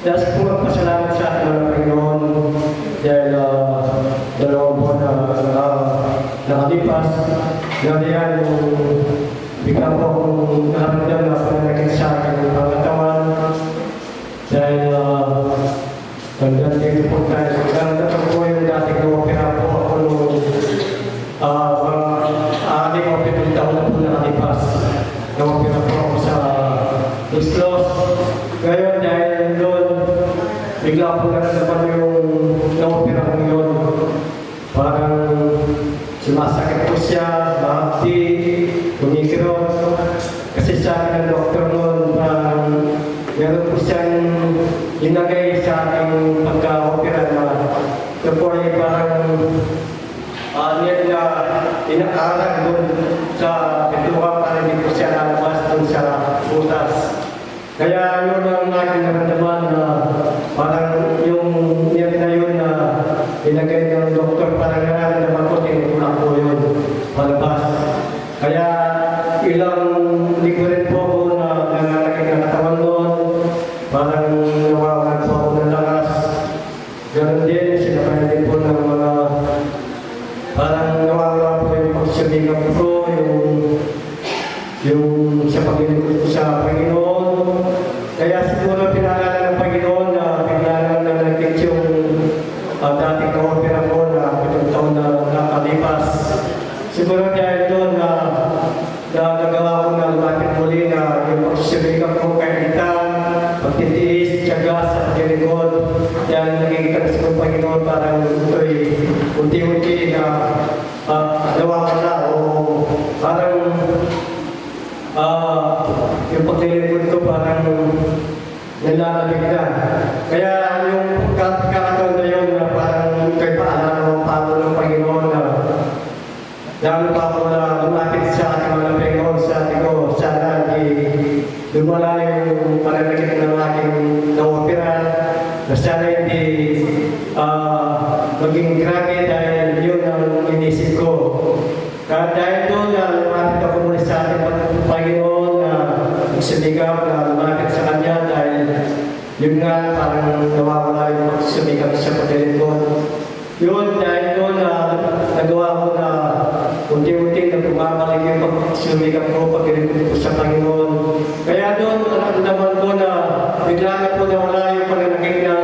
Nais po magpasalamat sa ating mga Panginoon dahil dalawang buwan na nakalipas. Dahil yan, bigla po akong nakaramdam na pananakit sa aking pangatawan. Dahil nagdating po tayo. Nagdating po yung dating na-opera po ako nung aling o 7 taon na po nakalipas. Na-opera po ako sa Islos. Ngayon dahil doon, bigla po naman yung na-opera ko yun. Parang sumasakit po siya, mahapdi, kumikirot. Kasi sa akin ng doktor noon, meron po siyang inagay sa aking pagka-opera na ito po ay parang inaaral doon sa bituka para hindi po siya lalabas doon sa butas. Kaya yun ang aking naramdaman na parang yung niyat na yun na ilagay ng doktor, parang nararamdaman ko, tinutulak po yun palabas. Kaya ilang linggo rin po ako na nangalagay ng katawan doon, parang nawawalan po ako ng lakas. Ganun din, sinakay din po ng mga parang nawawala po yung pagsisigap ko, yung sa paglilingkod ko sa Panginoon. Kaya siguro pinalala ng Panginoon na bigla lang nanagit yung dating na-opera ko na 7 taon na nakalipas. Siguro dahil doon na nagawa ko na lumapit muli na yung pagsisigap ko kay Rita, pagtitiis, tiyaga sa paglilingkod. Dahil nagiging sa Panginoon parang ito'y unti-unti na nawawala na o parang yung paglilingkod ko parang nilalabig na. Kaya yung kakataon na yun na parang kay paalala ng palo ng Panginoon na lalo pa ako na lumapit sa ating mga Panginoon sa ating ko, sana lumala yung pananakit ng aking na-opera, na sana hindi maging grabe dahil yun ang inisip ko. Dahil doon na lumapit ako muli sa ating Panginoon na magsumikap na lumapit sa Kanya dahil yun nga parang nawawala yung magsumikap sa paglilingkod. Yun, dahil doon na nagawa ko na unti-unti na bumabalik yung pagsumikap ko, paglilingkod ko sa Panginoon. Kaya doon, naman ko na bigla na po nawala yung pananakit ng